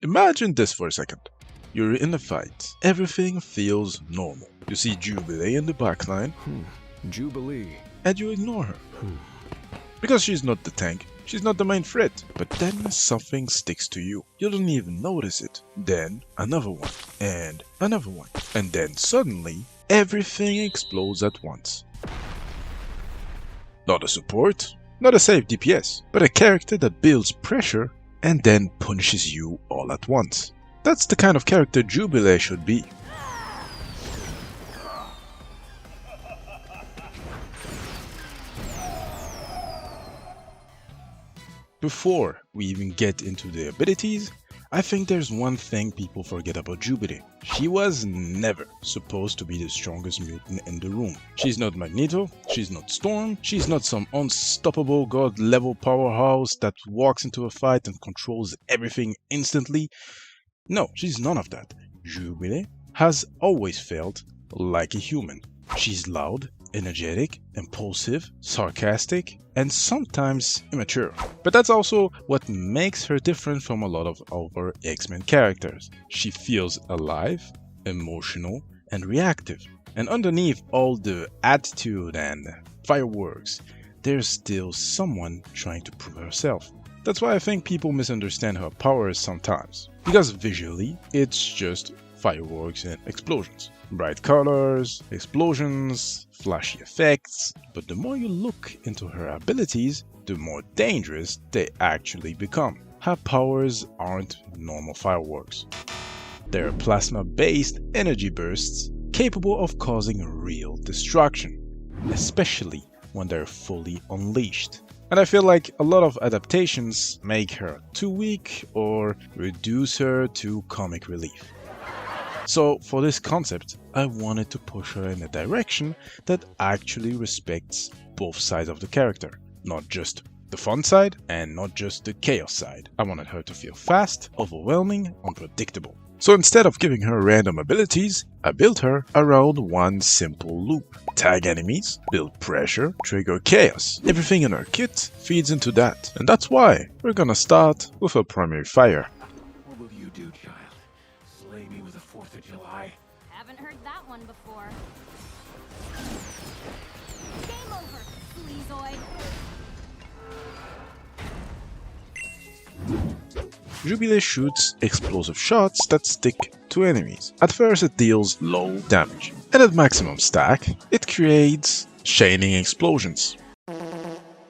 Imagine this for a second. You're in a fight. Everything feels normal. You see Jubilee in the backline. Jubilee. And you ignore her. Because she's not the tank. She's not the main threat. But then something sticks to you. You don't even notice it. Then another one. And another one. And then suddenly, everything explodes at once. Not a support, not a safe DPS, but a character that builds pressure and then punishes you all at once. That's the kind of character Jubilee should be. Before we even get into the abilities, I think there's one thing people forget about Jubilee. She was never supposed to be the strongest mutant in the room. She's not Magneto, she's not Storm, she's not some unstoppable god level powerhouse that walks into a fight and controls everything instantly. No, she's none of that. Jubilee has always felt like a human. She's loud, energetic, impulsive, sarcastic, and sometimes immature. But that's also what makes her different from a lot of other X-Men characters. She feels alive, emotional, and reactive. And underneath all the attitude and fireworks, there's still someone trying to prove herself. That's why I think people misunderstand her powers sometimes. Because visually, it's just fireworks and explosions. Bright colors, explosions, flashy effects, but the more you look into her abilities, the more dangerous they actually become. Her powers aren't normal fireworks. They're plasma-based energy bursts capable of causing real destruction, especially when they're fully unleashed. And I feel like a lot of adaptations make her too weak or reduce her to comic relief. So for this concept, I wanted to push her in a direction that actually respects both sides of the character, not just the fun side and not just the chaos side. I wanted her to feel fast, overwhelming, unpredictable. So instead of giving her random abilities, I built her around one simple loop. Tag enemies, build pressure, trigger chaos. Everything in her kit feeds into that. And that's why we're gonna start with her primary fire. What will you do, child? Slay me with the 4th of July? Haven't heard that one before. Game over, Sleazoid. Jubilee shoots explosive shots that stick to enemies. At first it deals low damage, and at maximum stack, it creates shining explosions.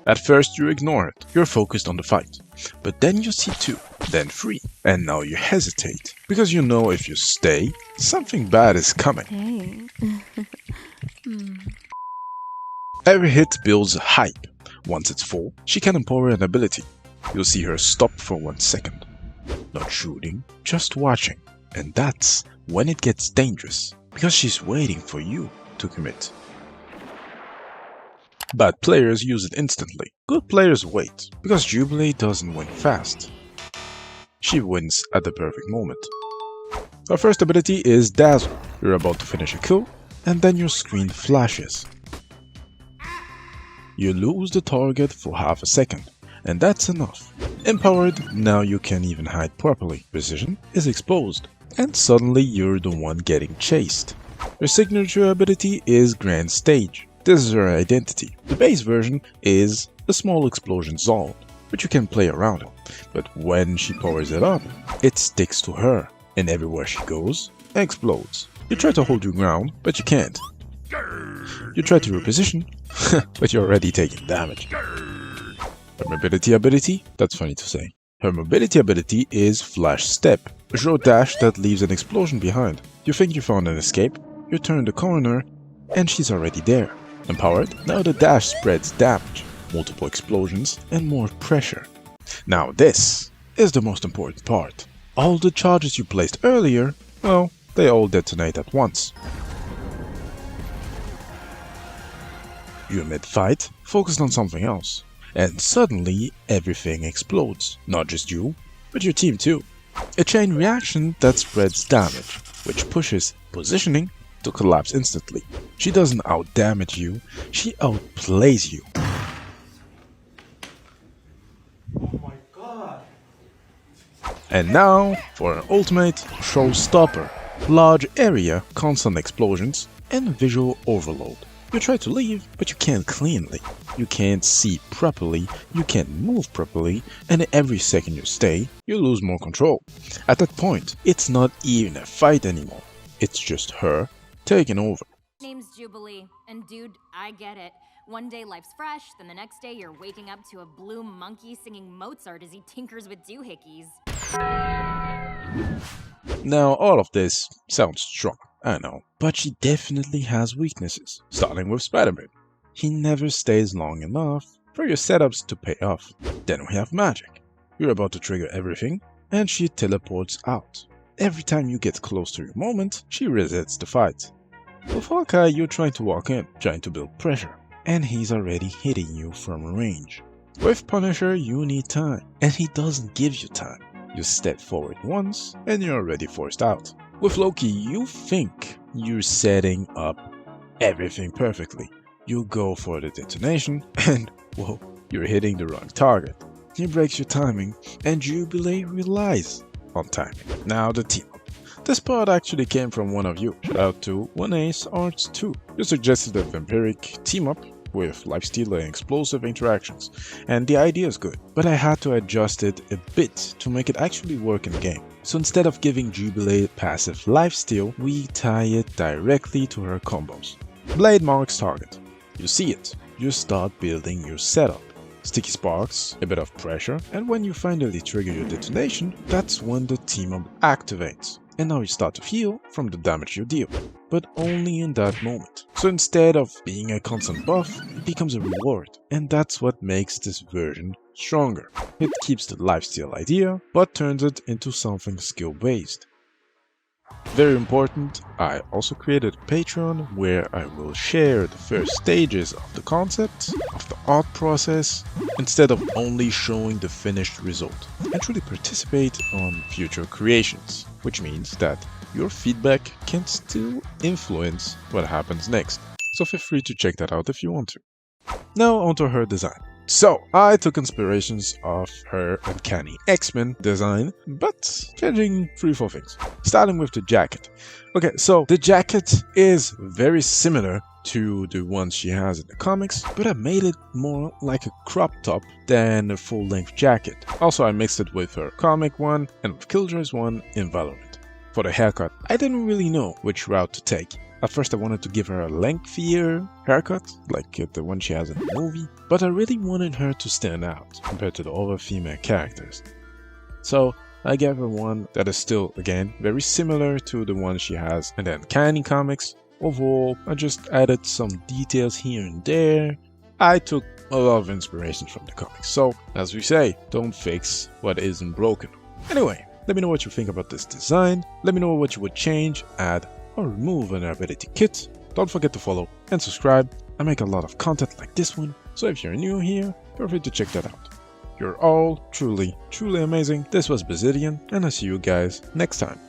At first you ignore it, you're focused on the fight. But then you see 2, then 3, and now you hesitate. Because you know if you stay, something bad is coming. Hey. Every hit builds hype. Once it's full, she can empower an ability. You'll see her stop for 1 second. Not shooting, just watching. And that's when it gets dangerous, because she's waiting for you to commit. Bad players use it instantly. Good players wait, because Jubilee doesn't win fast. She wins at the perfect moment. Her first ability is Dazzle. You're about to finish a kill, and then your screen flashes. You lose the target for half a second, and that's enough. Empowered, now you can even hide properly. Precision is exposed, and suddenly you're the one getting chased. Her signature ability is Grand Stage. This is her identity. The base version is a small explosion zone, but you can play around it. But when she powers it up, it sticks to her, and everywhere she goes, explodes. You try to hold your ground, but you can't. You try to reposition, but you're already taking damage. Her mobility ability? That's funny to say. Her mobility ability is Flash Step, a short dash that leaves an explosion behind. You think you found an escape, you turn the corner, and she's already there. Empowered, now the dash spreads damage, multiple explosions, and more pressure. Now this is the most important part. All the charges you placed earlier, well, they all detonate at once. You're mid-fight, focused on something else, and suddenly everything explodes. Not just you, but your team too. A chain reaction that spreads damage, which pushes positioning to collapse instantly. She doesn't out-damage you, she outplays you. Oh my god! And now for an ultimate showstopper. Large area, constant explosions, and visual overload. You try to leave, but you can't cleanly. You can't see properly, you can't move properly, and every second you stay, you lose more control. At that point, it's not even a fight anymore. It's just her taking over. Name's Jubilee, and dude, I get it. One day life's fresh, then the next day you're waking up to a blue monkey singing Mozart as he tinkers with doohickeys. Now all of this sounds strong, I know, but she definitely has weaknesses, starting with Spider-Man. He never stays long enough for your setups to pay off. Then we have magic. You're about to trigger everything, and she teleports out. Every time you get close to your moment, she resets the fight. With Hawkeye, you're trying to walk in, trying to build pressure, and he's already hitting you from range. With Punisher, you need time, and he doesn't give you time. You step forward once, and you're already forced out. With Loki, you think you're setting up everything perfectly. You go for the detonation, and whoa, you're hitting the wrong target. He breaks your timing, and Jubilee relies on timing. Now the team up. This part actually came from one of you. Shout out to 1Ace Arts 2. You suggested a vampiric team up with lifesteal and explosive interactions, and the idea is good, but I had to adjust it a bit to make it actually work in the game. So instead of giving Jubilee passive lifesteal, we tie it directly to her combos. Blade marks target. You see it. You start building your setup. Sticky sparks, a bit of pressure, and when you finally trigger your detonation, that's when the team up activates. And now you start to heal from the damage you deal, but only in that moment. So instead of being a constant buff, it becomes a reward, and that's what makes this version stronger. It keeps the lifesteal idea, but turns it into something skill-based. Very important, I also created a Patreon where I will share the first stages of the concept, of the art process, instead of only showing the finished result, and truly participate on future creations, which means that your feedback can still influence what happens next. So feel free to check that out if you want to. Now onto her design. So, I took inspirations of her uncanny X-Men design, but changing 3-4 things. Starting with the jacket. Okay, so the jacket is very similar to the ones she has in the comics, but I made it more like a crop top than a full-length jacket. Also, I mixed it with her comic one and with Killjoy's one in Valorant. For the haircut, I didn't really know which route to take. At first I wanted to give her a lengthier haircut, like the one she has in the movie, but I really wanted her to stand out compared to the other female characters. So I gave her one that is still, again, very similar to the one she has in the Uncanny comics. Overall, I just added some details here and there. I took a lot of inspiration from the comics, so as we say, don't fix what isn't broken. Anyway, let me know what you think about this design, let me know what you would change, add, or remove an ability kit. Don't forget to follow and subscribe. I make a lot of content like this one, so if you're new here, feel free to check that out. You're all truly amazing. This was Basidian, and I'll see you guys next time.